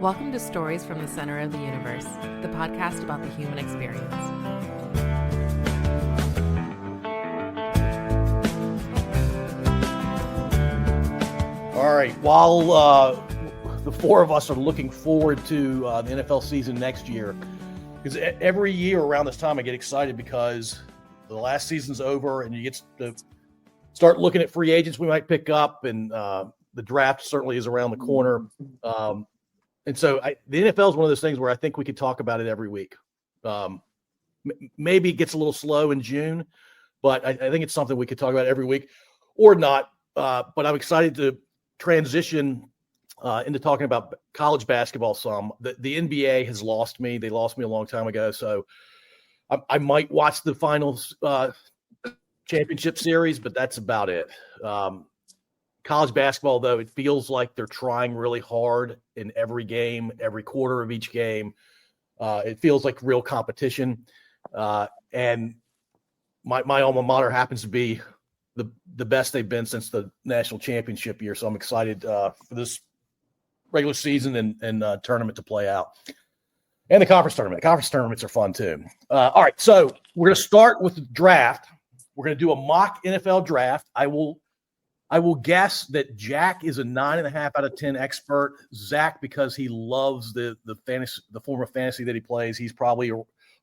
Welcome to Stories from the Center of the Universe, the podcast about the human experience. All right, while the four of us are looking forward to the NFL season next year, because every year around this time I get excited because the last season's over and you get to start looking at free agents we might pick up, and the draft certainly is around the corner. And so the NFL is one of those things where I think we could talk about it every week. Maybe it gets a little slow in June, but I think it's something we could talk about every week or not. But I'm excited to transition into talking about college basketball some. The NBA has lost me. They lost me a long time ago. So I might watch the finals championship series, but that's about it. College basketball, though, it feels like they're trying really hard in every game, every quarter of each game. It feels like real competition. And my alma mater happens to be the best they've been since the national championship year. So I'm excited for this regular season and tournament to play out. And the conference tournament. Conference tournaments are fun, too. All right, so we're going to start with the draft. We're going to do a mock NFL draft. I will guess that Jack is a 9.5 out of 10 expert. Zach, because he loves the fantasy, the form of fantasy that he plays, he's probably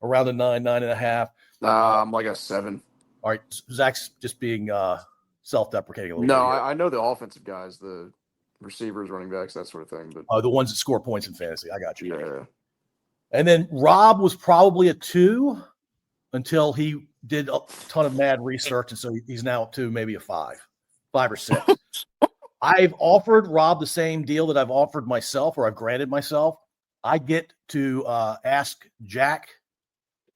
around a 9.5. I'm like a 7. All right, Zach's just being self-deprecating a little No, bit. I know the offensive guys, the receivers, running backs, that sort of thing. But The ones that score points in fantasy. I got you. yeah. And then Rob was probably a 2 until he did a ton of mad research, and so he's now up to maybe a 5 or 6. I've offered Rob the same deal that I've offered myself, or I've granted myself. I get to ask Jack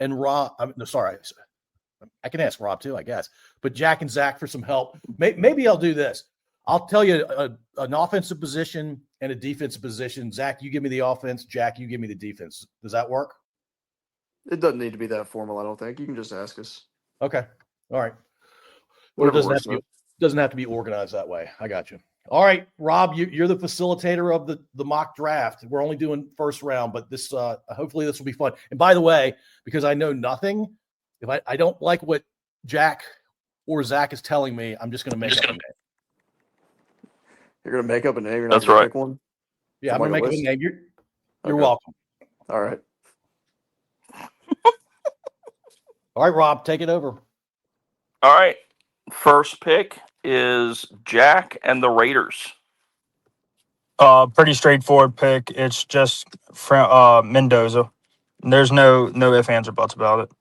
and Rob. I can ask Rob too, I guess. But Jack and Zach for some help. Maybe I'll do this. I'll tell you an offensive position and a defensive position. Zach, you give me the offense. Jack, you give me the defense. Does that work? It doesn't need to be that formal, I don't think. You can just ask us. Okay. All right. Or it doesn't have to be organized that way. I got you. All right, Rob, you're the facilitator of the mock draft. We're only doing first round, but this hopefully this will be fun. And by the way, because I know nothing, if I don't like what Jack or Zach is telling me, I'm just going to make up a name. You're going to make up a name? You're not That's going to right. pick one? Yeah, I'm going to make up a name. You're Okay. welcome. All right. All right, Rob, take it over. All right. First pick is Jack and the Raiders. Pretty straightforward pick. It's just Mendoza. There's no ifs, ands, or buts about it.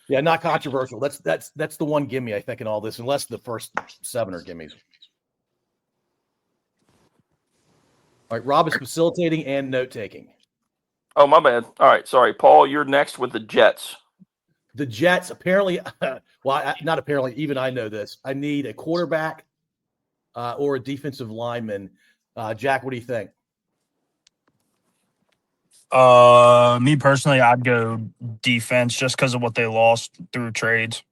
Yeah, not controversial. That's the one gimme, I think, in all this, unless the first 7 are gimmies. All right, Rob is facilitating and note-taking. Oh, my bad. All right. Sorry. Paul, you're next with the Jets. The Jets, apparently, not apparently, even I know this. I need a quarterback or a defensive lineman. Jack, what do you think? Me personally, I'd go defense just because of what they lost through trades.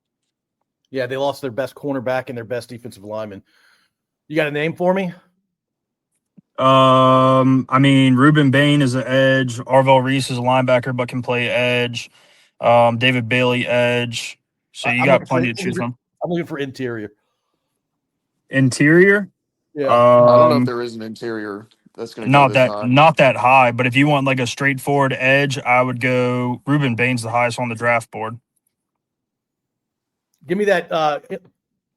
Yeah, they lost their best cornerback and their best defensive lineman. You got a name for me? Ruben Bain is an edge. Arvell Reese is a linebacker but can play edge. David Bailey, edge. So you got plenty to choose from. I'm looking for interior. Interior? Yeah. I don't know if there is an interior that's going to go this high. Not that high, but if you want like a straightforward edge, I would go Ruben Bain's the highest on the draft board. Give me that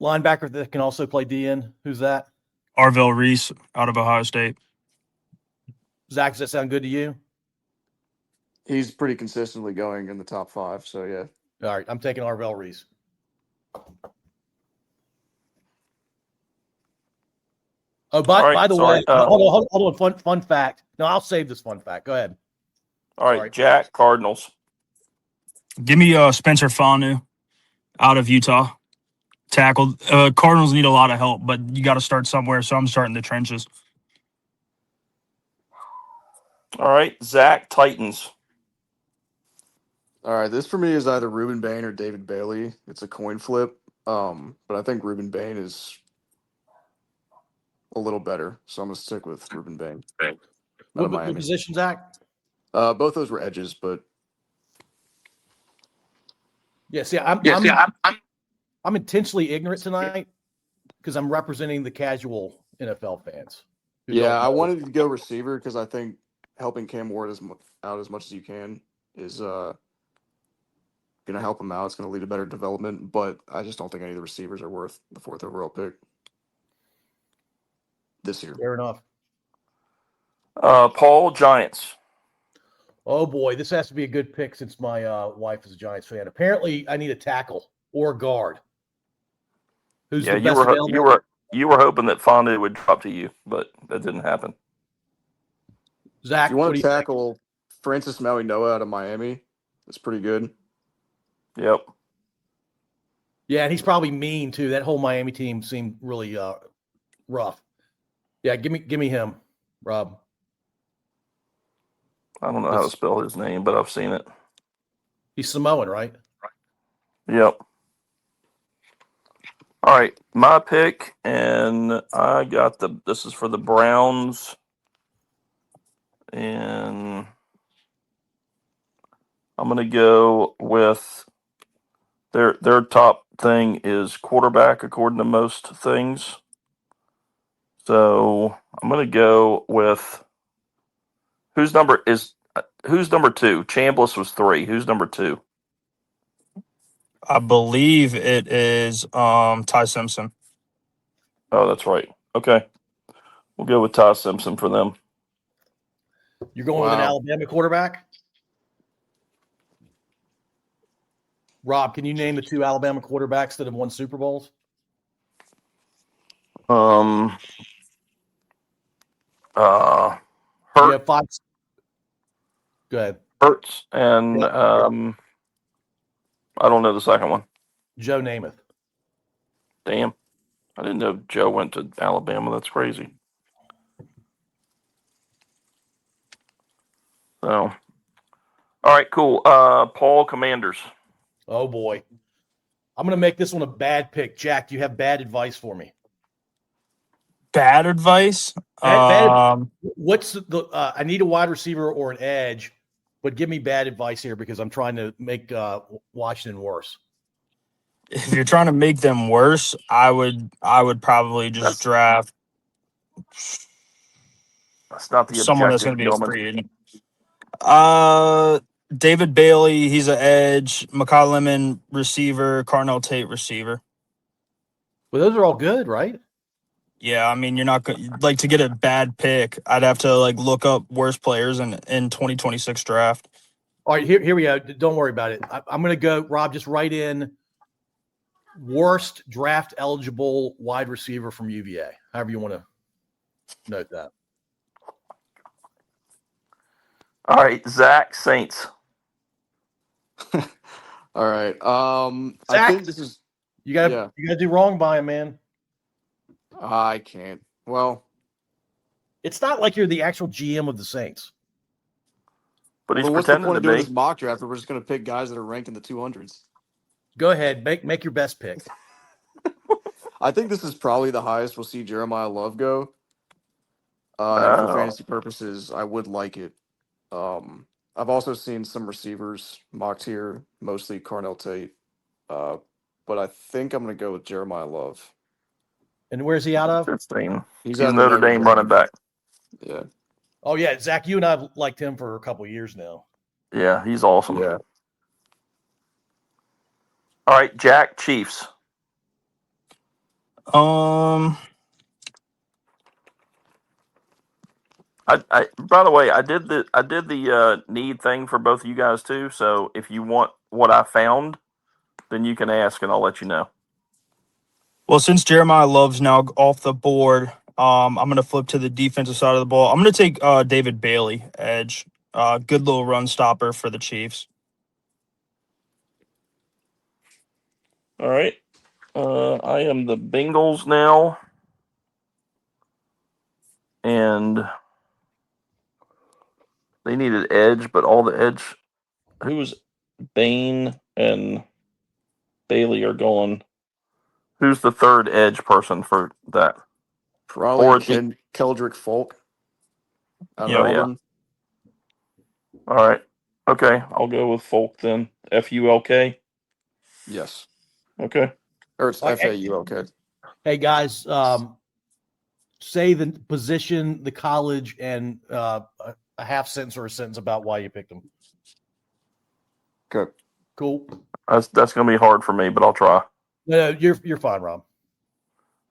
linebacker that can also play DN. Who's that? Arvell Reese out of Ohio State. Zach, does that sound good to you? He's pretty consistently going in the top 5, so yeah. All right, I'm taking Arvell Reese. Oh, by the way, hold on. Fun fact. No, I'll save this fun fact. Go ahead. All right, Jack, Cardinals. Give me Spencer Fanu out of Utah. Tackle. Cardinals need a lot of help, but you got to start somewhere, so I'm starting the trenches. All right, Zach, Titans. All right, this for me is either Ruben Bain or David Bailey. It's a coin flip, but I think Ruben Bain is a little better, so I'm gonna stick with Ruben Bain out of What Miami. position, Zach? Both those were edges, but Yeah, see, I'm intentionally ignorant tonight because I'm representing the casual NFL fans. who don't yeah, I know. wanted to go receiver because I think helping Cam Ward out as much as you can is gonna help him out. It's gonna lead to better development, but I just don't think any of the receivers are worth the 4th overall pick this year. Fair enough. Paul, Giants. Oh boy, this has to be a good pick since my wife is a Giants fan. Apparently, I need a tackle or a guard. Who's Yeah, the you best were available? you were hoping that Fondu would drop to you, but that didn't happen. Zach, If you what want do to you think? tackle Francis Maui Noah out of Miami, that's pretty good. Yep. Yeah, and he's probably mean too. That whole Miami team seemed really rough. Yeah, give me him, Rob. I don't know how to spell his name, but I've seen it. He's Samoan, right? Yep. All right, my pick, and I got this is for the Browns, and I'm gonna go with their top thing is quarterback according to most things. So I'm gonna go with whose number 2? Chambliss was 3. Who's number 2? I believe it is Ty Simpson. Oh, that's right. Okay, we'll go with Ty Simpson for them. You're going with an Alabama quarterback? Rob, can you name the 2 Alabama quarterbacks that have won Super Bowls? Hurt. You have 5. Go ahead. Hurts and I don't know the second one. Joe Namath. Damn. I didn't know Joe went to Alabama. That's crazy. So, all right, cool. Paul, Commanders. Oh boy. I'm going to make this one a bad pick. Jack, do you have bad advice for me? Bad advice? What's I need a wide receiver or an edge, but give me bad advice here because I'm trying to make Washington worse. If you're trying to make them worse, I would probably just draft That's not the someone that's going objective, to be a gentlemen. free agent. David Bailey, he's an edge. Makai Lemon, receiver. Carnell Tate, receiver. Well, those are all good, right? Yeah, I mean, you're not to get a bad pick. I'd have to look up worst players in 2026 draft. All right, here we go. Don't worry about it. I'm going to go, Rob, just write in worst draft eligible wide receiver from UVA, however you want to note that. All right, Zach, Saints. All right. Zach, I think this is you gotta do wrong by him, man. I can't. Well, it's not like you're the actual GM of the Saints. But he's what's the pretending point of to doing be. this mock draft if we're just going to pick guys that are ranked in the 200s? Go ahead, make your best pick. I think this is probably the highest we'll see Jeremiah Love go. And for fantasy purposes, I would like it. I've also seen some receivers mocked here, mostly Carnell Tate. But I think I'm going to go with Jeremiah Love. And where's he out of? He's a Notre Dame running back. Yeah. Oh, yeah. Zach, you and I have liked him for a couple of years now. Yeah, he's awesome. Yeah. All right, Jack, Chiefs. I by the way, I did the need thing for both of you guys too. So if you want what I found, then you can ask and I'll let you know. Well, since Jeremiah Love's now off the board, I'm going to flip to the defensive side of the ball. I'm going to take David Bailey, edge. Good little run stopper for the Chiefs. All right. I am the Bengals now. And they needed edge, but all the edge. Who's Bain and Bailey are going. Who's the third edge person for that? Probably Or Keldrick Folk out of Yeah. yeah. Auburn. All right. Okay, I'll go with Folk then. FULK. Yes. Okay. Or it's All right, FAULK. hey guys, say the position, the college, and a half sentence or a sentence about why you picked them. Okay. Cool. That's going to be hard for me, but I'll try. No, you're fine, Rob.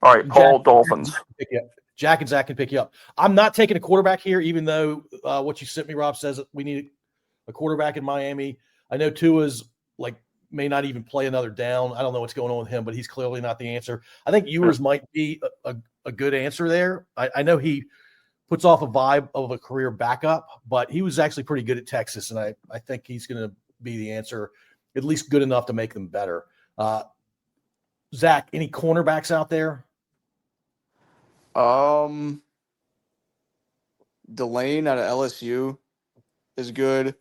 All right, Paul, Dolphins. Jack and Zach can pick you up. I'm not taking a quarterback here, even though what you sent me, Rob, says that we need a quarterback in Miami. I know Tua's may not even play another down. I don't know what's going on with him, but he's clearly not the answer. I think Ewers might be a good answer there. I know he puts off a vibe of a career backup, but he was actually pretty good at Texas, and I think he's going to be the answer, at least good enough to make them better. Zach, any cornerbacks out there? Delane out of LSU is good.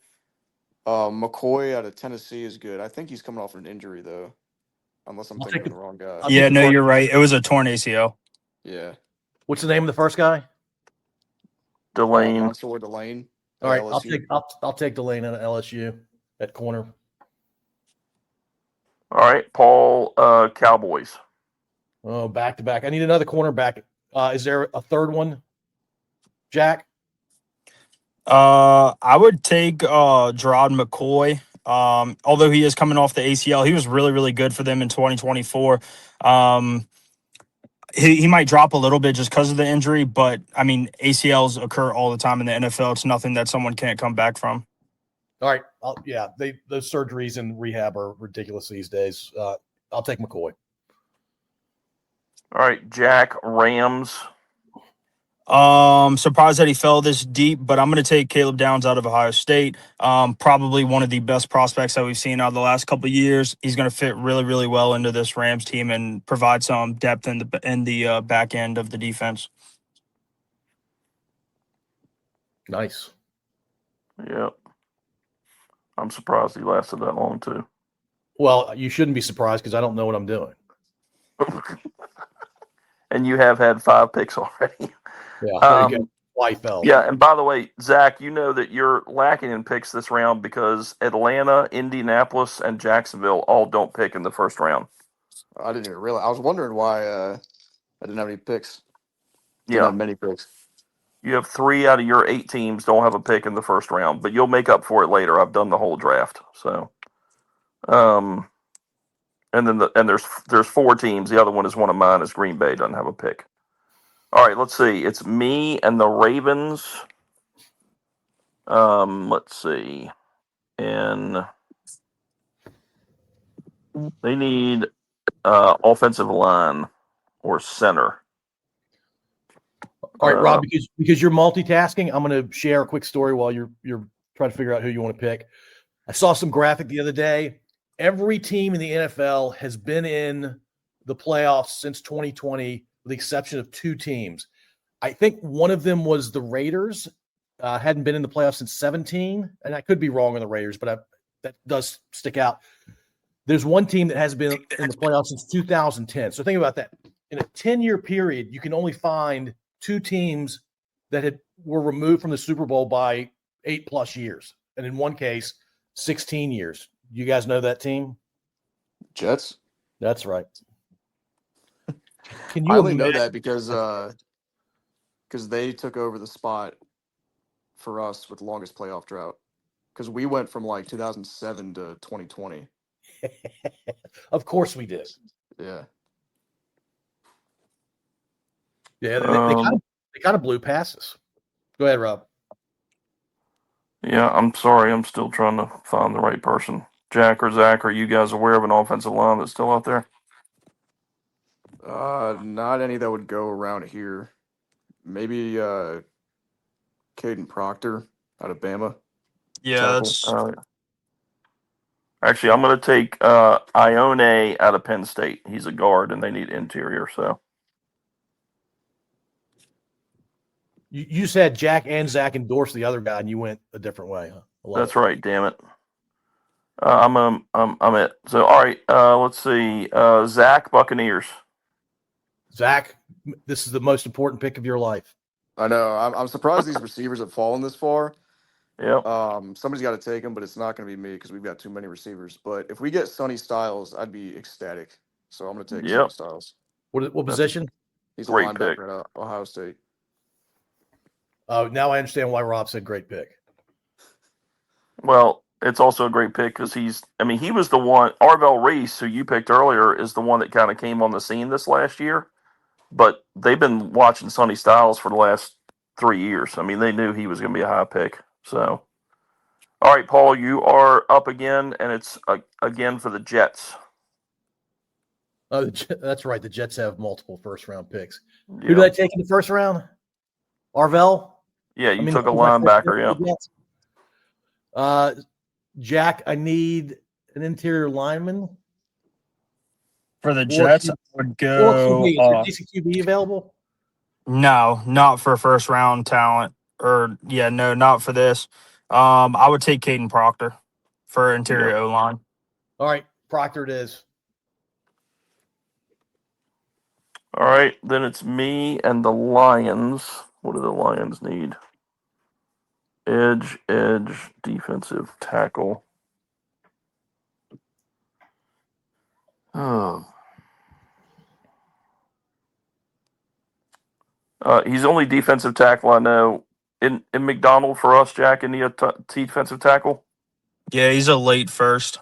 McCoy out of Tennessee is good. I think he's coming off an injury though, unless I'm thinking of the wrong guy. Yeah, no, you're right. It was a torn ACL. Yeah. What's the name of the first guy? Delane. Mansour Delane. All right, LSU. I'll take Delane out of LSU at corner. All right, Paul, Cowboys. Oh, back to back. I need another cornerback. Is there a third one, Jack? I would take Gerard McCoy. Although he is coming off the ACL, he was really, really good for them in 2024. He might drop a little bit just because of the injury, but I mean, ACLs occur all the time in the NFL. It's nothing that someone can't come back from. All right. Those surgeries and rehab are ridiculous these days. I'll take McCoy. All right, Jack, Rams. Surprised that he fell this deep, but I'm going to take Caleb Downs out of Ohio State. Probably one of the best prospects that we've seen out of the last couple of years. He's going to fit really, really well into this Rams team and provide some depth in the back end of the defense. Nice. Yep. I'm surprised he lasted that long too. Well, you shouldn't be surprised because I don't know what I'm doing. And you have had 5 picks already. Yeah, there you go. Why he fell. Yeah, and by the way, Zach, you know that you're lacking in picks this round because Atlanta, Indianapolis, and Jacksonville all don't pick in the first round. I didn't even realize. I was wondering why I didn't have any picks. Didn't Yeah, have many picks. you have 3 out of your 8 teams don't have a pick in the first round, but you'll make up for it later. I've done the whole draft, so. And then there's 4 teams. The other one is one of mine. Is Green Bay doesn't have a pick. All right, let's see. It's me and the Ravens. Let's see. And they need offensive line or center. All right, Rob, because you're multitasking, I'm going to share a quick story while you're trying to figure out who you want to pick. I saw some graphic the other day. Every team in the NFL has been in the playoffs since 2020, with the exception of 2 teams. I think one of them was the Raiders. Hadn't been in the playoffs since 2017, and I could be wrong on the Raiders, but that does stick out. There's one team that has been in the playoffs since 2010. So think about that. In a 10-year period, you can only find 2 teams that were removed from the Super Bowl by 8+ years, and in one case, 16 years. You guys know that team? Jets? That's right. Can you I only know that because they took over the spot for us with the longest playoff drought. Because we went from 2007 to 2020. Of course we did. Yeah. Yeah, they kind of blew past us. Go ahead, Rob. Yeah, I'm sorry. I'm still trying to find the right person. Jack or Zach, are you guys aware of an offensive line that's still out there? Not any that would go around here. Maybe Caden Proctor out of Bama. Yeah, that's actually, I'm going to take Ione out of Penn State. He's a guard, and they need interior. So You said Jack and Zach endorsed the other guy, and you went a different way. Huh? that's right. Damn it. I'm it. So all right. Let's see. Zach, Buccaneers. Zach, this is the most important pick of your life. I know. I'm surprised these receivers have fallen this far. Yep. Somebody's got to take him, but it's not going to be me because we've got too many receivers. But if we get Sonny Styles, I'd be ecstatic. So I'm going to take Sonny Styles. What position? He's a Great linebacker pick. at Ohio State. Oh, now I understand why Rob said great pick. Well, it's also a great pick because he was the one. Arvell Reese, who you picked earlier, is the one that kind of came on the scene this last year. But they've been watching Sonny Styles for the last 3 years. I mean, they knew he was going to be a high pick. So, all right, Paul, you are up again, and it's again for the Jets. Oh, that's right. The Jets have multiple first-round picks. Yeah. Who did I take in the first round? Arvell? Yeah, you took a linebacker, yeah. Jack, I need an interior lineman. For the Jets, I would go. Is there decent QB available? No, not for first round talent. No, not for this. I would take Caden Proctor for interior O line. All right, Proctor it is. All right, then it's me and the Lions. What do the Lions need? Edge, defensive tackle. Oh. He's only defensive tackle, I know. In McDonald for us, Jack, isn't he a defensive tackle? Yeah, he's a late first.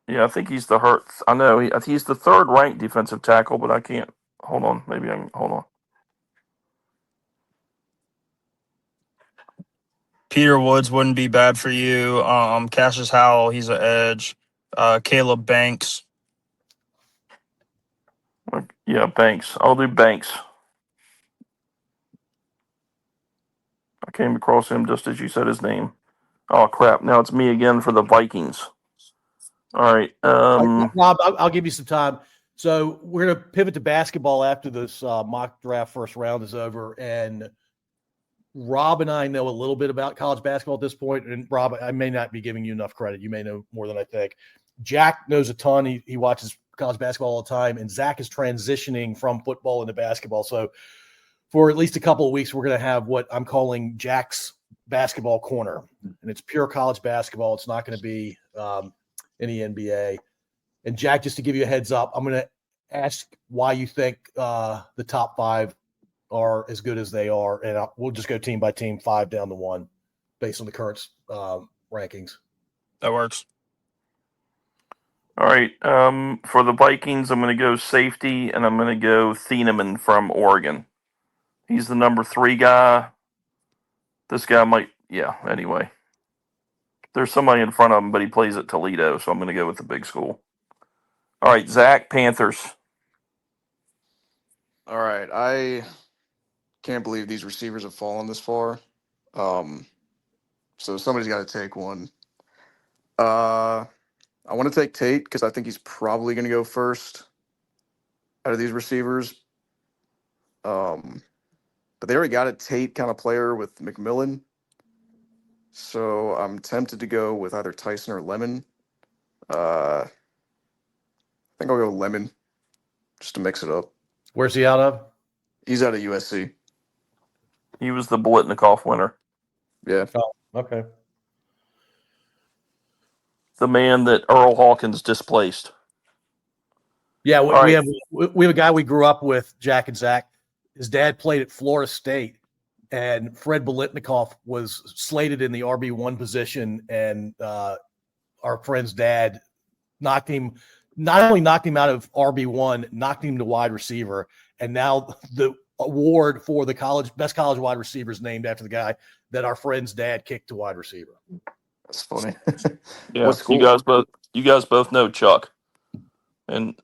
Yeah, I think he's the Hurts. I know he's the third ranked defensive tackle, but I can't. Hold on, maybe I can. Hold on. Peter Woods wouldn't be bad for you. Cassius Howell, he's an edge. Caleb Banks. Yeah, Banks. I'll do Banks. I came across him just as you said his name. Oh, crap. Now it's me again for the Vikings. All right. Rob, I'll give you some time. So we're going to pivot to basketball after this mock draft first round is over. And Rob and I know a little bit about college basketball at this point. And Rob, I may not be giving you enough credit. You may know more than I think. Jack knows a ton. He watches college basketball all the time. And Zach is transitioning from football into basketball. So for at least a couple of weeks, we're going to have what I'm calling Jack's basketball corner. And it's pure college basketball. It's not going to be any NBA. And Jack, just to give you a heads up, I'm going to ask why you think the top five are as good as they are. And we'll just go team by team, 5 down to 1 based on the current rankings. That works. All right. For the Vikings, I'm going to go safety, and I'm going to go Thieneman from Oregon. He's the number 3 guy. This guy might, anyway. There's somebody in front of him, but he plays at Toledo, so I'm going to go with the big school. All right, Zach, Panthers. All right. I can't believe these receivers have fallen this far. So somebody's got to take one. I want to take Tate because I think he's probably going to go first out of these receivers. But they already got a Tate kind of player with McMillan. So I'm tempted to go with either Tyson or Lemon. I think I'll go Lemon just to mix it up. Where's he out of? He's out of USC. He was the Biletnikoff winner. Yeah. Oh, okay. The man that Earl Hawkins displaced. Yeah, we right. have a guy we grew up with, Jack and Zach. His dad played at Florida State, and Fred Biletnikoff was slated in the RB1 position, and our friend's dad not only knocked him out of RB1, knocked him to wide receiver, and now the award for the best college wide receiver is named after the guy that our friend's dad kicked to wide receiver. That's funny. Yeah, What's cool? you guys both know Chuck, and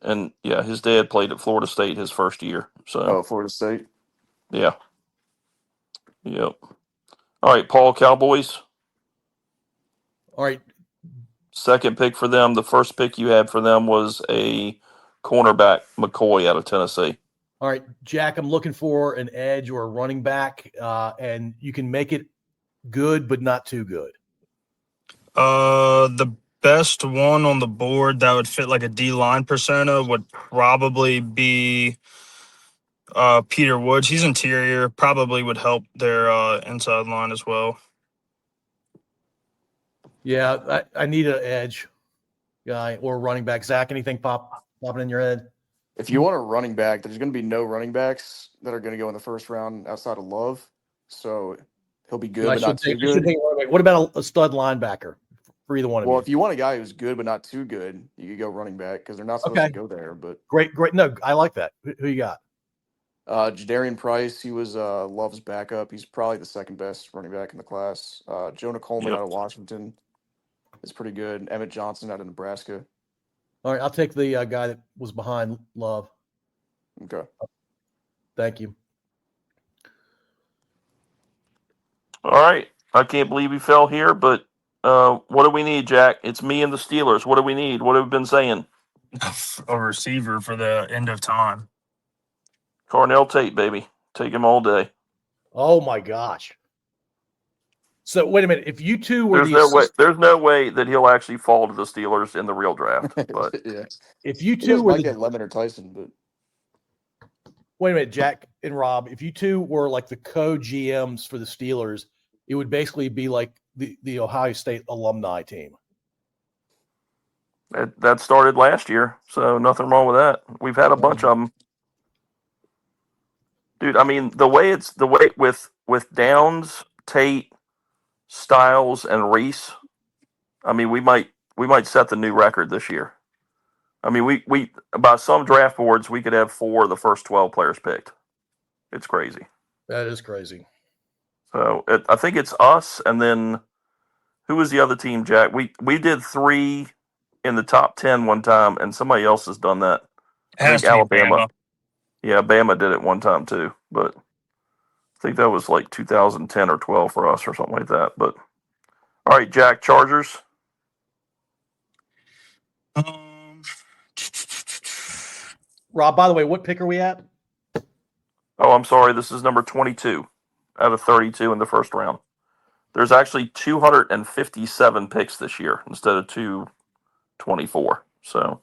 yeah, his dad played at Florida State his first year. So Florida State. Yeah. Yep. All right, Paul, Cowboys. All right. Second pick for them. The first pick you had for them was a cornerback, McCoy, out of Tennessee. All right, Jack, I'm looking for an edge or a running back, and you can make it good, but not too good. The best one on the board that would fit like a D-line persona would probably be Peter Woods. He's interior. Probably would help their inside line as well. Yeah, I need an edge guy or running back. Zach, anything popping in your head? If you want a running back, there's going to be no running backs that are going to go in the first round outside of Love. So he'll be good, I but not too good. What about a stud linebacker for either one of Well, you? if you want a guy who's good but not too good, you could go running back because they're not supposed to go there. But Great. No, I like that. Who you got? Jadarian Price, he was Love's backup. He's probably the second best running back in the class. Jonah Coleman out of Washington is pretty good. Emmett Johnson out of Nebraska. All right, I'll take the guy that was behind Love. Okay. Thank you. All right. I can't believe he fell here, but what do we need, Jack? It's me and the Steelers. What do we need? What have we been saying? A receiver for the end of time. Cornell Tate, baby. Take him all day. Oh my gosh. So wait a minute. If you two were there's no way that he'll actually fall to the Steelers in the real draft. But yeah. If you two were get Lemon or Tyson, but wait a minute, Jack and Rob, if you two were like the co-GMs for the Steelers, it would basically be like the Ohio State alumni team. That started last year, so nothing wrong with that. We've had a bunch of them. Dude, I mean, the way with Downs, Tate, Styles, and Reese, I mean, we might set the new record this year. I mean, we by some draft boards we could have 4 of the first 12 players picked. It's crazy. That is crazy. So I think it's us, and then who was the other team, Jack? We did 3 in the top 10 one time, and somebody else has done that. I think Alabama. Yeah, Bama did it one time too, but I think that was like 2010 or 12 for us or something like that. But all right, Jack, Chargers. Rob, by the way, what pick are we at? Oh, I'm sorry. This is number 22 out of 32 in the first round. There's actually 257 picks this year instead of 224. So.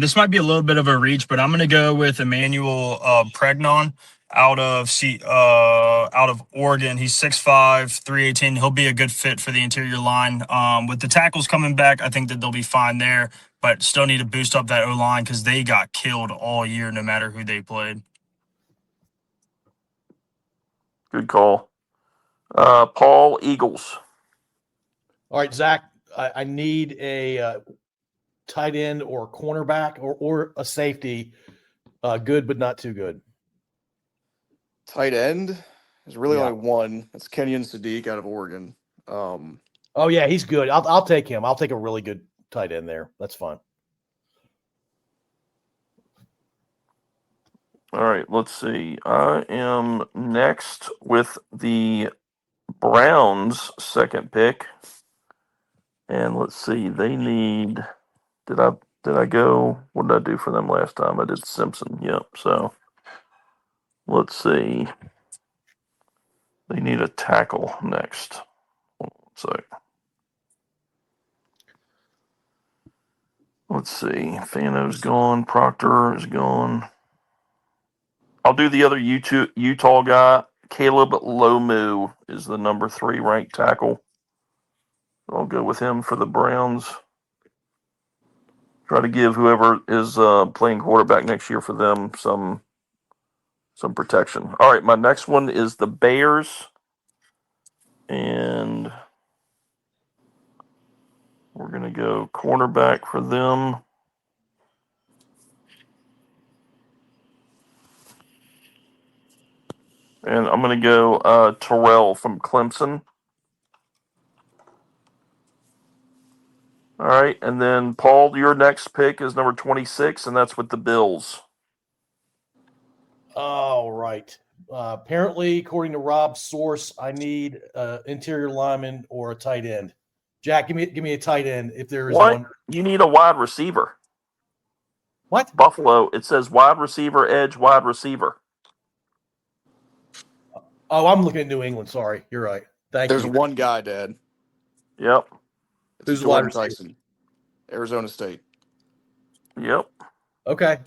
This might be a little bit of a reach, but I'm going to go with Emmanuel Pregnon out of Oregon. He's 6'5", 318. He'll be a good fit for the interior line. With the tackles coming back, I think that they'll be fine there, but still need to boost up that O-line because they got killed all year no matter who they played. Good call. Paul, Eagles. All right, Zach, I need a tight end or cornerback or a safety, good but not too good. Tight end, there's really only one. That's Kenyon Sadiq out of Oregon. Oh yeah, he's good. I'll take him. I'll take a really good tight end there. That's fine. All right, let's see. I am next with the Browns' second pick, and let's see. They need. Did I go? What did I do for them last time? I did Simpson. Yep. So let's see. They need a tackle next. So let's see. Fano's gone. Proctor is gone. I'll do the other Utah guy. Caleb Lomu is the number 3 ranked tackle. I'll go with him for the Browns. Try to give whoever is playing quarterback next year for them some protection. All right, my next one is the Bears, and we're going to go cornerback for them. And I'm going to go Terrell from Clemson. All right, and then Paul, your next pick is number 26, and that's with the Bills. All right. Apparently, according to Rob's source, I need interior lineman or a tight end. Jack, give me a tight end if there is one. You need a wide receiver. What? Buffalo, it says wide receiver, edge, wide receiver. Oh, I'm looking at New England. Sorry. You're right. There's one guy, Dad. Yep. Who's Jordan Tyson? Arizona State. Yep. Okay.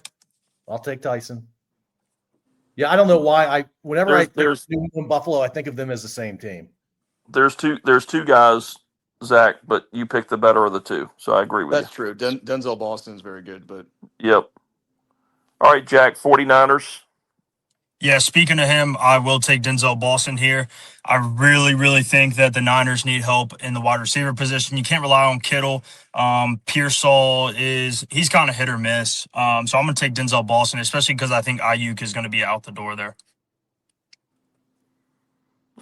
I'll take Tyson. Yeah, I don't know why. Whenever I There's think New England Buffalo, I think of them as the same team. there's two guys, Zach, but you picked the better of the two, so I agree with That's true. Denzel Boston is very good, but you. Yep. All right, Jack, 49ers. Yeah, speaking of him, I will take Denzel Boston here. I really, really think that the Niners need help in the wide receiver position. You can't rely on Kittle. Pearsall he's kind of hit or miss. So I'm going to take Denzel Boston, especially because I think Ayuk is going to be out the door there.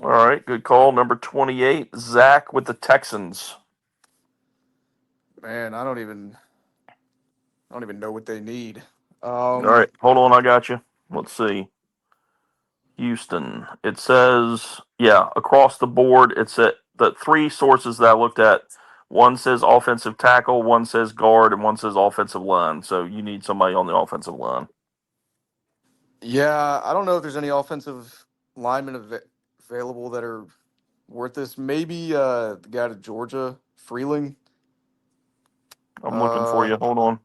All right, good call. Number 28, Zach with the Texans. man, I don't even know what they need. All right, hold on, I got you. Let's see. Houston. It says, across the board, it's at the three sources that I looked at. One says offensive tackle, one says guard, and one says offensive line. So you need somebody on the offensive line. Yeah, I don't know if there's any offensive linemen available that are worth this. Maybe the guy to Georgia, Freeling. I'm looking for you. Hold on.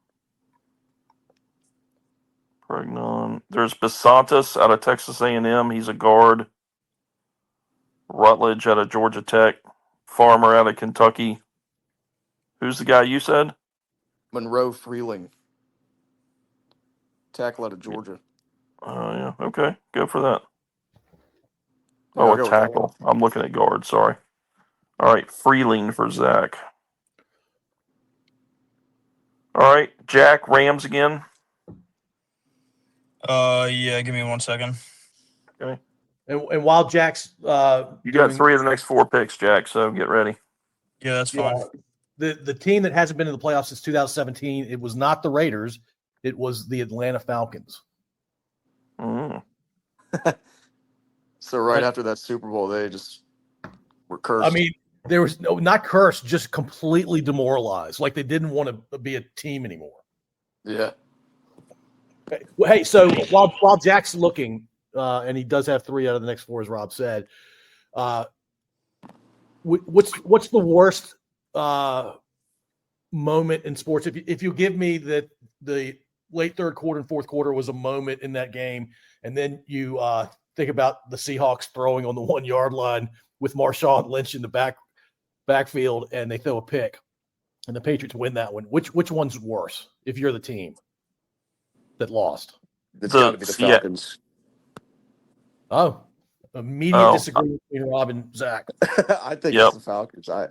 Pregnon. There's Basantis out of Texas A&M. He's a guard. Rutledge out of Georgia Tech. Farmer out of Kentucky. Who's the guy you said? Monroe Freeling, tackle out of Georgia. Yeah. Okay. Go for that. Yeah, Oh, I'll a go with that tackle. I'm looking at guard. Sorry. All right. Freeling for Zach. All right. Jack, Rams again. Yeah, give me 1 second. Okay. And while Jack's You got three of the next four picks, Jack, so get ready. Yeah, that's fine. The team that hasn't been in the playoffs since 2017, it was not the Raiders, it was the Atlanta Falcons. Mm. So right after that Super Bowl, they just were cursed. I mean, there was not cursed, just completely demoralized. Like they didn't want to be a team anymore. yeah. Hey, so while Jack's looking, and he does have three out of the next four, as Rob said, what's the worst moment in sports? If you give me that the late third quarter and fourth quarter was a moment in that game, and then you think about the Seahawks throwing on the 1 yard line with Marshawn Lynch in the backfield, and they throw a pick, and the Patriots win that one. Which one's worse if you're the team that lost? It's got to be the Falcons. Oh, immediate disagreement between Rob and Zach. I think it's the Falcons. I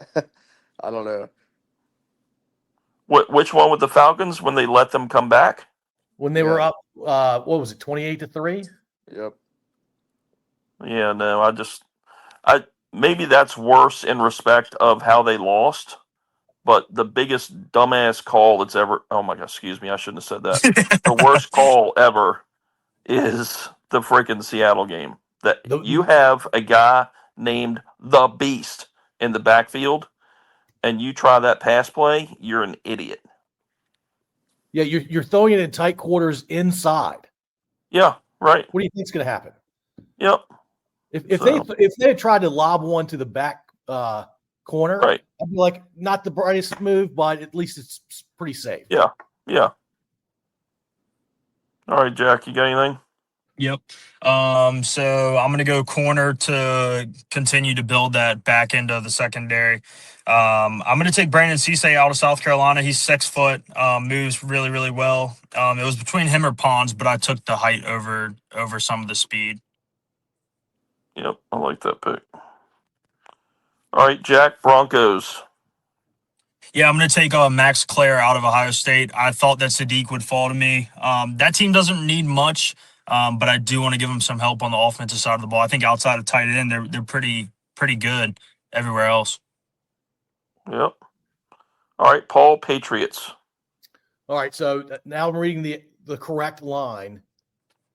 don't know. Which one with the Falcons when they let them come back? When they were up, what was it, 28-3? Yep. Yeah, no, maybe that's worse in respect of how they lost, but the biggest dumbass call that's ever, oh my God, excuse me, I shouldn't have said that. The worst call ever is the freaking Seattle game. That you have a guy named the Beast in the backfield, and you try that pass play, you're an idiot. Yeah, you're throwing it in tight quarters inside. Yeah, right. What do you think's going to happen? Yep. If they had tried to lob one to the back corner, right, I'd be like, not the brightest move, but at least it's pretty safe. Yeah. All right, Jack, you got anything? Yep. So I'm going to go corner to continue to build that back end of the secondary. I'm going to take Brandon Cisse out of South Carolina. He's 6 foot, moves really, really well. It was between him or Pons, but I took the height over some of the speed. Yep, I like that pick. All right, Jack, Broncos. Yeah, I'm going to take Max Clare out of Ohio State. I thought that Sadiq would fall to me. That team doesn't need much, but I do want to give them some help on the offensive side of the ball. I think outside of tight end, they're pretty good everywhere else. Yep. All right, Paul, Patriots. All right, so now I'm reading the correct line.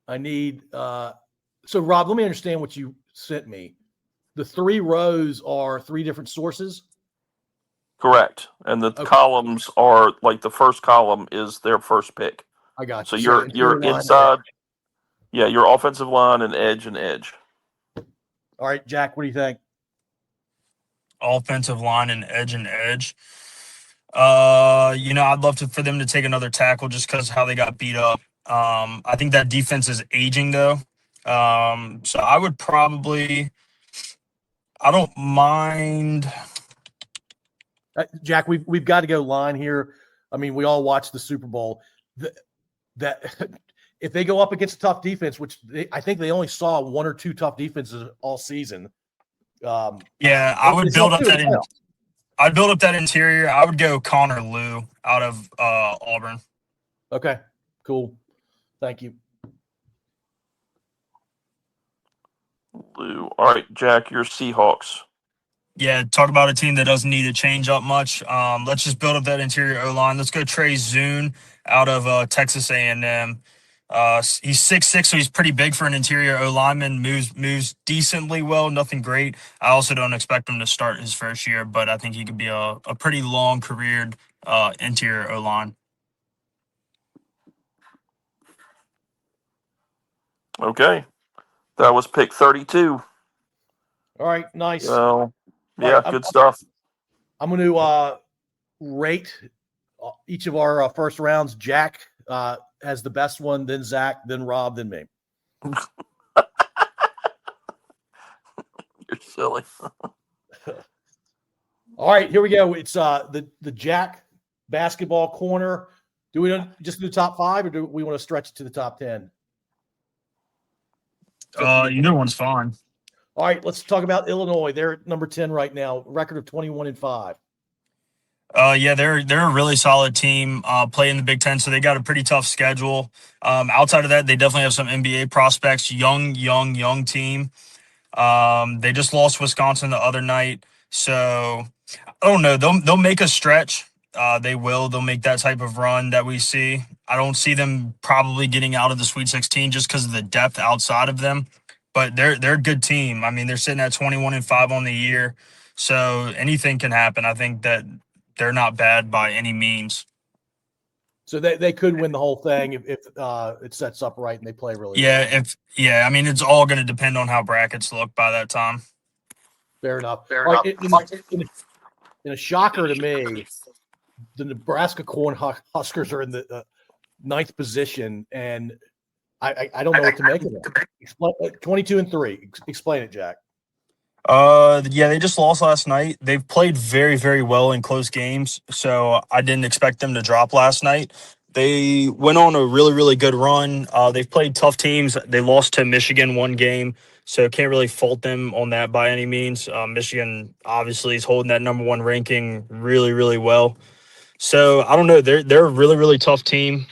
I need so Rob, let me understand what you sent me. The 3 rows are 3 different sources? Correct. And the columns are like the first column is their first pick. I got you. So you're inside. Yeah, your offensive line and edge. All right, Jack, what do you think? Offensive line and edge. I'd love for them to take another tackle just because how they got beat up. I think that defense is aging though. So I would probably. I don't mind. Jack, we've got to go line here. I mean, we all watch the Super Bowl. That if they go up against a tough defense, which I think they only saw one or two tough defenses all season. Yeah, I would build up that. I'd build up that interior. I would go Connor Lew out of Auburn. Okay, cool. Thank you. Lou. All right, Jack, your Seahawks. Yeah, talk about a team that doesn't need to change up much. Let's just build up that interior O-line. Let's go Trey Zune out of Texas A&M. He's 6'6", so he's pretty big for an interior O-lineman. Moves decently well, nothing great. I also don't expect him to start his first year, but I think he could be a pretty long-careered interior O-line. Okay. That was pick 32. All right, nice. So, yeah, right, good stuff. I'm going to rate each of our first rounds. Jack has the best one, then Zach, then Rob, then me. You're silly. All right, here we go. It's the Jack basketball corner. Do we just do the top 5, or do we want to stretch it to the top 10? Either one's fine. All right, let's talk about Illinois. They're at number 10 right now, record of 21-5. Yeah, they're a really solid team. Play in the Big Ten, so they got a pretty tough schedule. Outside of that, they definitely have some NBA prospects. Young team. They just lost Wisconsin the other night, so I don't know. They'll make a stretch. They will. They'll make that type of run that we see. I don't see them probably getting out of the Sweet 16 just because of the depth outside of them. But they're a good team. I mean, they're sitting at 21-5 on the year, so anything can happen. I think that they're not bad by any means. So they could win the whole thing if it sets up right and they play really well. I mean, it's all going to depend on how brackets look by that time. Fair enough. Right, in a shocker to me, the Nebraska Cornhuskers are in the 9th position, and I don't know what to make of it. 22-3. Explain it, Jack. Yeah, they just lost last night. They've played very, very well in close games, so I didn't expect them to drop last night. They went on a really, really good run. They've played tough teams. They lost to Michigan one game, so can't really fault them on that by any means. Michigan obviously is holding that number 1 ranking really, really well. So I don't know. They're a really, really tough team.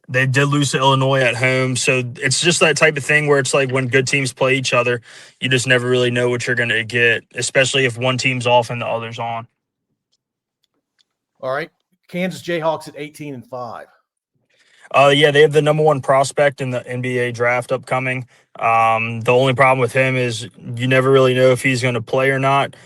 They did lose to Illinois at home, so it's just that type of thing where it's like when good teams play each other, you just never really know what you're going to get, especially if one team's off and the other's on. All right. Kansas Jayhawks at 18-5. Yeah, they have the number 1 prospect in the NBA draft upcoming. The only problem with him is you never really know if he's going to play or not.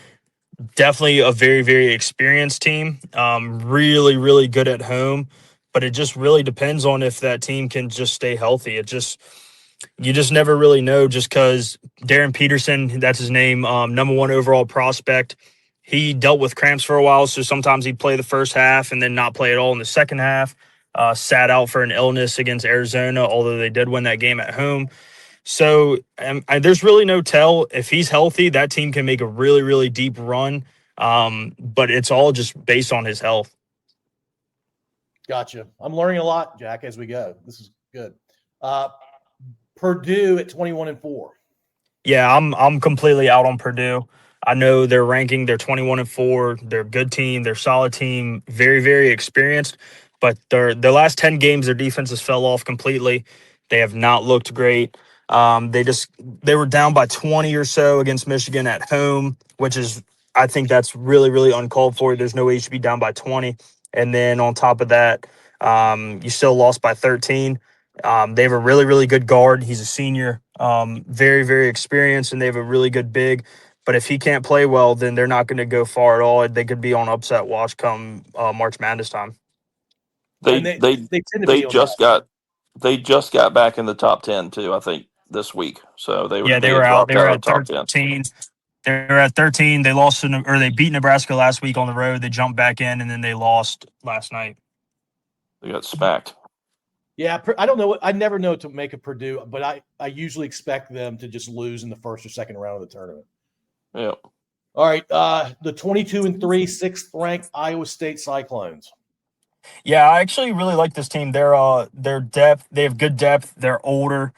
Definitely a very, very experienced team. Really, really good at home. But it just really depends on if that team can just stay healthy. You just never really know, just because Darren Peterson, that's his name, number 1 overall prospect. He dealt with cramps for a while, so sometimes he'd play the first half and then not play at all in the second half. Sat out for an illness against Arizona, although they did win that game at home. So there's really no tell. If he's healthy, that team can make a really, really deep run. But it's all just based on his health. Gotcha. I'm learning a lot, Jack, as we go. This is good. Purdue at 21-4. Yeah, I'm completely out on Purdue. I know their ranking. They're 21-4. They're a good team. They're a solid team. Very, very experienced. But their last 10 games, their defenses fell off completely. They have not looked great. They were down by 20 or so against Michigan at home, which is, I think that's really, really uncalled for. There's no way you should be down by 20. And then on top of that, you still lost by 13. They have a really, really good guard. He's a senior, very, very experienced, and they have a really good big. But if he can't play well, then they're not going to go far at all. They could be on upset watch come March Madness time. They just got back in the top 10 too, I think, this week. So they were out. They were at 13. They were at 13. They lost they beat Nebraska last week on the road. They jumped back in, and then they lost last night. They got smacked. Yeah, I don't know. I never know what to make of Purdue, but I usually expect them to just lose in the first or second round of the tournament. Yeah. All right, the 22-3 sixth ranked Iowa State Cyclones. Yeah, I actually really like this team. Their depth, they have good depth. They're older.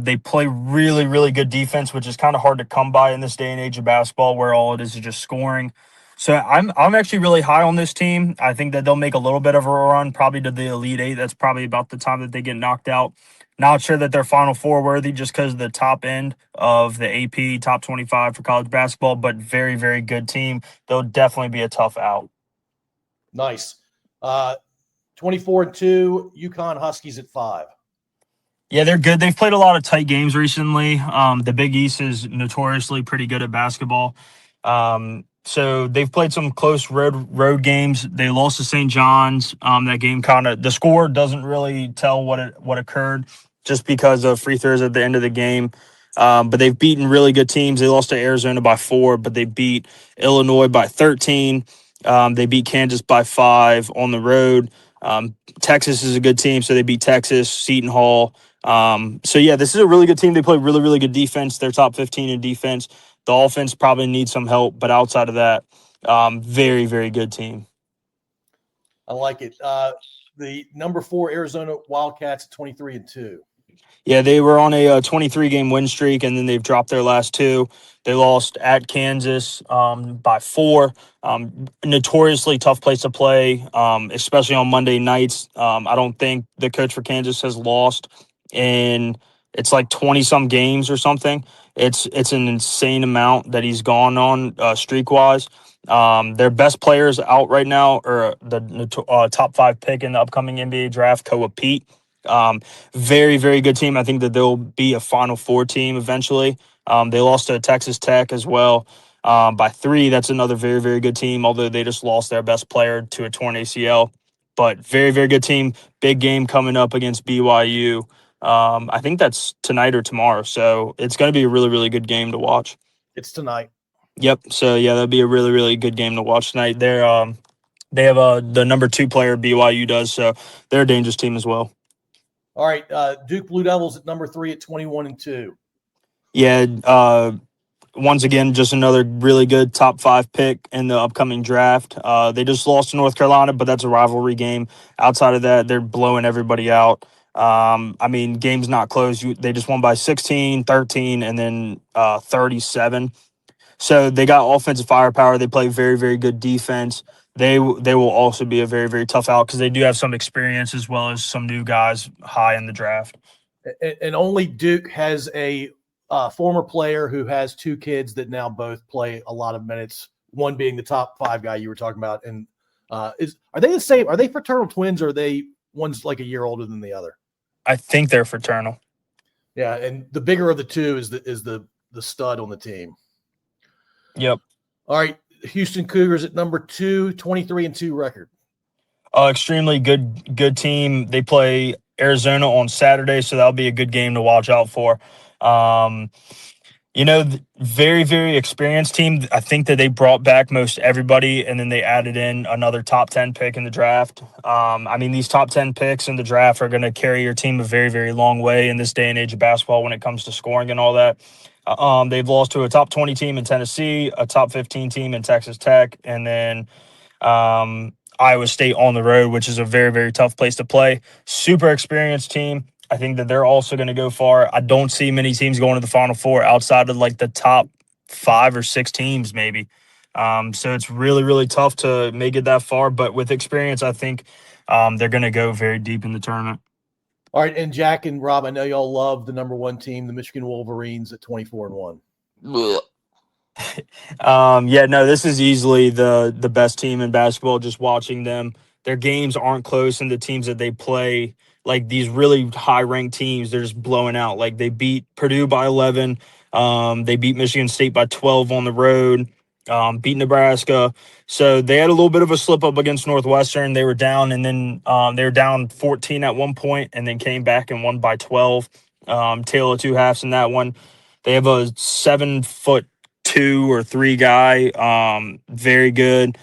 They play really, really good defense, which is kind of hard to come by in this day and age of basketball, where all it is just scoring. So I'm actually really high on this team. I think that they'll make a little bit of a run, probably to the Elite Eight. That's probably about the time that they get knocked out. Not sure that they're Final Four worthy just because of the top end of the AP top 25 for college basketball, but very, very good team. They'll definitely be a tough out. Nice. 24-2 UConn Huskies at 5. Yeah, they're good. They've played a lot of tight games recently. The Big East is notoriously pretty good at basketball. So they've played some close road games. They lost to St. John's. That game the score doesn't really tell what occurred just because of free throws at the end of the game. But they've beaten really good teams. They lost to Arizona by 4, but they beat Illinois by 13. They beat Kansas by 5 on the road. Texas is a good team, so they beat Texas, Seton Hall. So yeah, this is a really good team. They play really, really good defense. They're top 15 in defense. The offense probably needs some help, but outside of that, very, very good team. I like it. The number 4 Arizona Wildcats at 23-2. Yeah, they were on a 23-game win streak, and then they've dropped their last 2. They lost at Kansas by 4. Notoriously tough place to play, especially on Monday nights. I don't think the coach for Kansas has lost in it's like 20-some games or something. It's an insane amount that he's gone on streak-wise. Their best players out right now are the top 5 pick in the upcoming NBA draft, Koa Pete. Very, very good team. I think that they'll be a Final Four team eventually. They lost to Texas Tech as well by 3. That's another very, very good team, although they just lost their best player to a torn ACL. But very, very good team. Big game coming up against BYU. I think that's tonight or tomorrow. So it's going to be a really, really good game to watch. It's tonight. Yep. So, yeah, that'll be a really, really good game to watch tonight. They have the number 2 player BYU does, so they're a dangerous team as well. All right, Duke Blue Devils at number 3 at 21-2. Yeah, once again, just another really good top 5 pick in the upcoming draft. They just lost to North Carolina, but that's a rivalry game. Outside of that, they're blowing everybody out. I mean, game's not close. They just won by 16, 13, and then 37. So they got offensive firepower. They play very, very good defense. They will also be a very, very tough out because they do have some experience as well as some new guys high in the draft. And only Duke has a former player who has 2 kids that now both play a lot of minutes, one being the top 5 guy you were talking about. And are they the same? Are they fraternal twins, or are they one's like a year older than the other? I think they're fraternal. Yeah, and the bigger of the 2 is the stud on the team. Yep. All right, Houston Cougars at number 2, 23-2 record. Extremely good team. They play Arizona on Saturday, so that'll be a good game to watch out for. Very, very experienced team. I think that they brought back most everybody, and then they added in another top 10 pick in the draft. These top 10 picks in the draft are going to carry your team a very, very long way in this day and age of basketball when it comes to scoring and all that. They've lost to a top 20 team in Tennessee, a top 15 team in Texas Tech, and then Iowa State on the road, which is a very, very tough place to play. Super experienced team. I think that they're also going to go far. I don't see many teams going to the Final Four outside of like the top 5 or 6 teams maybe. So it's really, really tough to make it that far. But with experience, I think they're going to go very deep in the tournament. All right, and Jack and Rob, I know y'all love the number 1 team, the Michigan Wolverines at 24-1. This is easily the best team in basketball. Just watching them, their games aren't close, and the teams that they play, like these really high-ranked teams, they're just blowing out. Like they beat Purdue by 11, they beat Michigan State by 12 on the road, beat Nebraska. So they had a little bit of a slip up against Northwestern. They were down, and then they were down 14 at one point, and then came back and won by 12. Tail of 2 halves in that one. They have a 7'2" or 3 guy, very good.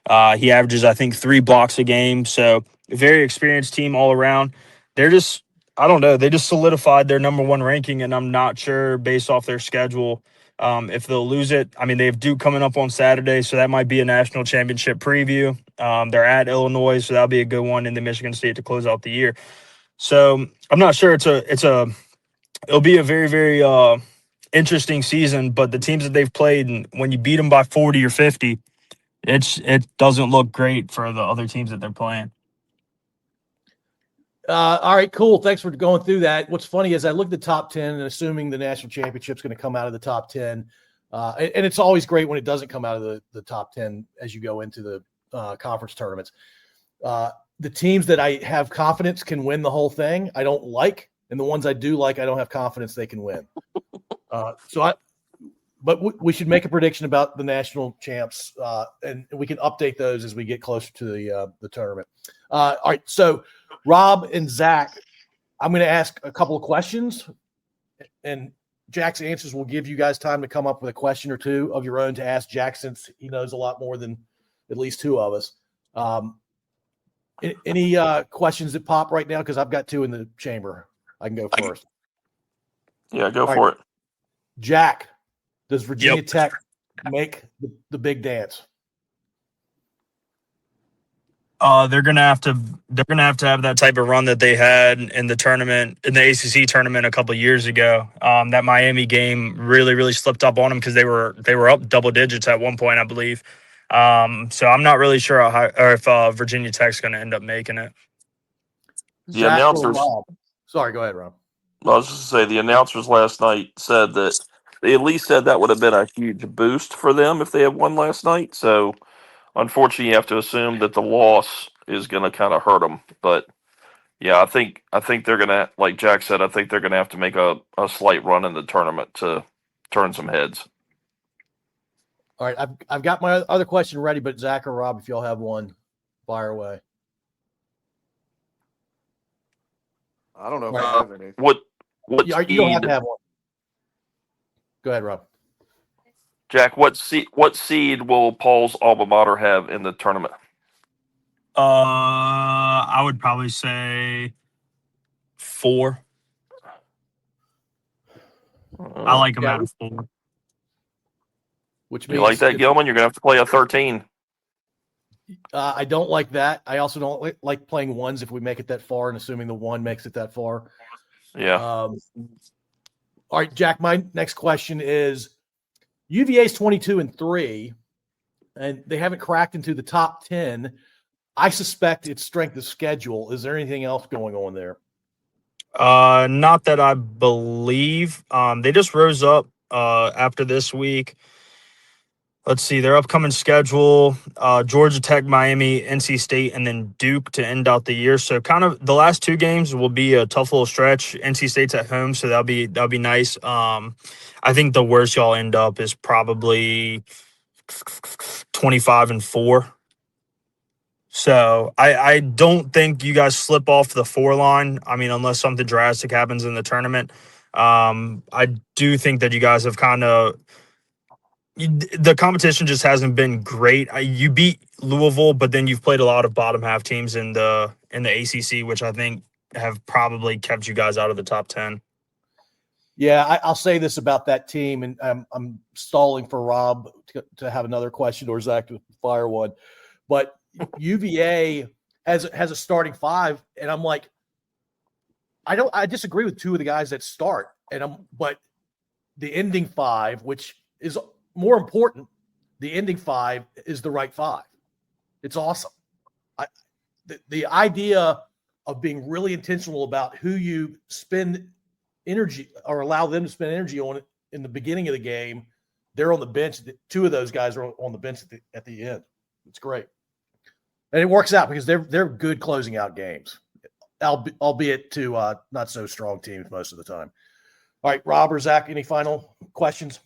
He averages, I think, 3 blocks a game. So very experienced team all around. they're just, I don't know, they just solidified their number one ranking, and I'm not sure based off their schedule if they'll lose it. I mean, they have Duke coming up on Saturday, so that might be a national championship preview. They're at Illinois, so that'll be a good one in the Michigan State to close out the year. So I'm not sure. It'll be a very, very interesting season, but the teams that they've played, and when you beat them by 40 or 50, it doesn't look great for the other teams that they're playing. All right, cool. Thanks for going through that. What's funny is I look at the top 10 and assuming the national championship is going to come out of the top 10. And it's always great when it doesn't come out of the top 10 as you go into the conference tournaments. The teams that I have confidence can win the whole thing, I don't like. And the ones I do like, I don't have confidence they can win. But we should make a prediction about the national champs, and we can update those as we get closer to the tournament. All right, so Rob and Zach, I'm going to ask a couple of questions, and Jack's answers will give you guys time to come up with a question or two of your own to ask Jack, since he knows a lot more than at least two of us. Any questions that pop right now? Because I've got two in the chamber. I can go first. Yeah, go for it. Jack, does Virginia Tech make the big dance? They're gonna have to have that type of run that they had in the tournament, in the ACC tournament a couple of years ago. That Miami game really slipped up on them because they were up double digits at one point, I believe. So I'm not really sure if Virginia Tech's going to end up making it. The announcers. Sorry, go ahead, Rob. I was just to say the announcers last night said that they at least said that would have been a huge boost for them if they had won last night. So unfortunately, you have to assume that the loss is going to kind of hurt them. But yeah, I think they're going to, like Jack said, I think they're going to have to make a slight run in the tournament to turn some heads. All right, I've got my other question ready, but Zach or Rob, if y'all have one, fire away. I don't know if I have any. What you don't have to have one. Go ahead, Rob. Jack, what seed will Paul's alma mater have in the tournament? I would probably say 4. I like them at 4. Which means you like that, Gilman? You're gonna have to play a 13. I don't like that. I also don't like playing ones if we make it that far, and assuming the one makes it that far. Yeah. All right, Jack. My next question is: UVA's 22-3, and they haven't cracked into the top 10. I suspect it's strength of schedule. Is there anything else going on there? Not that I believe. They just rose up after this week. Let's see, their upcoming schedule, Georgia Tech, Miami, NC State, and then Duke to end out the year. So kind of the last 2 games will be a tough little stretch. NC State's at home, so that'll be nice. I think the worst y'all end up is probably 25-4. So I don't think you guys slip off the 4 line. I mean, unless something drastic happens in the tournament. I do think that you guys have kind of – the competition just hasn't been great. You beat Louisville, but then you've played a lot of bottom half teams in the ACC, which I think have probably kept you guys out of the top 10. Yeah, I'll say this about that team, and I'm stalling for Rob to have another question or Zach to fire one. But UVA has a starting 5, and I'm like, I disagree with 2 of the guys that start, but the ending 5, which is more important, the ending 5 is the right 5. It's awesome. The idea of being really intentional about who you spend energy or allow them to spend energy on it in the beginning of the game, they're on the bench. 2 of those guys are on the bench at the end. It's great. And it works out because they're good closing out games, albeit to not so strong teams most of the time. All right, Rob or Zach, any final questions?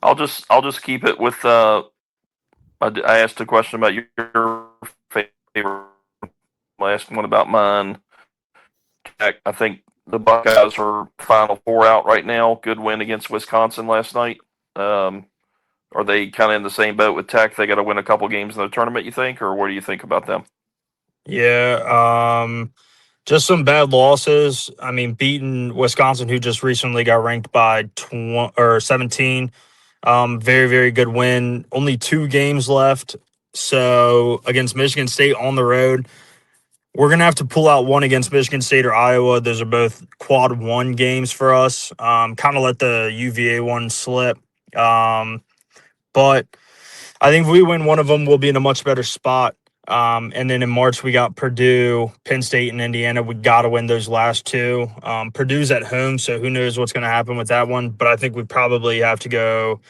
I'll just keep it with. I asked a question about your favorite. I'll ask one about mine. Jack, I think the Buckeyes are Final 4 out right now. Good win against Wisconsin last night. Are they kind of in the same boat with Tech? They got to win a couple games in the tournament, you think, or what do you think about them? Yeah. Just some bad losses. I mean, beating Wisconsin, who just recently got ranked by 17. Very, very good win. Only 2 games left. So against Michigan State on the road, we're going to have to pull out one against Michigan State or Iowa. Those are both quad 1 games for us. Kind of let the UVA one slip. But I think if we win one of them, we'll be in a much better spot. And then in March, we got Purdue, Penn State, and Indiana. We got to win those last 2. Purdue's at home, so who knows what's going to happen with that one. But I think we probably have to go.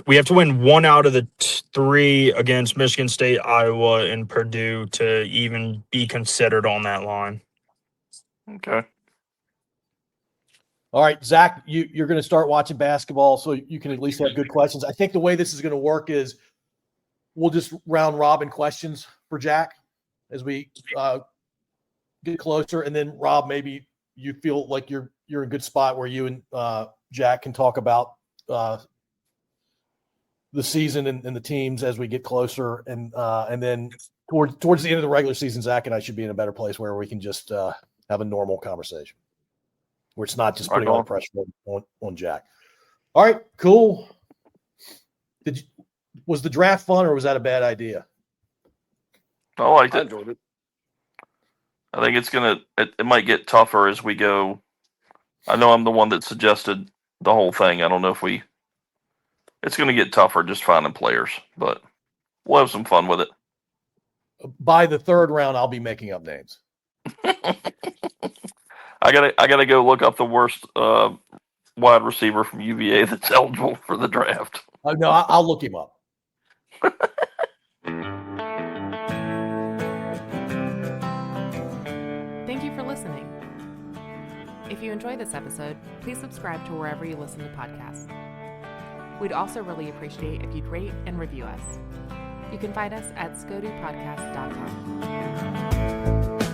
We have to win 1 out of the 3 against Michigan State, Iowa, and Purdue to even be considered on that line. Okay. All right, Zach, you're going to start watching basketball, so you can at least have good questions. I think the way this is going to work is we'll just round robin questions for Jack as we get closer, and then Rob, maybe you feel like you're in a good spot where you and Jack can talk about the season and the teams as we get closer, and then towards the end of the regular season, Zach and I should be in a better place where we can just have a normal conversation, where it's not just putting all the pressure on Jack. All right, cool. Was the draft fun, or was that a bad idea? I liked I it. enjoyed it. I think it might get tougher as we go. I know I'm the one that suggested the whole thing. I don't know if it's going to get tougher just finding players, but we'll have some fun with it. By the 3rd round, I'll be making up names. I gotta go look up the worst wide receiver from UVA that's eligible for the draft. No, I'll look him up. Thank you for listening. If you enjoyed this episode, please subscribe to wherever you listen to podcasts. We'd also really appreciate if you'd rate and review us. You can find us at scodupodcast.com.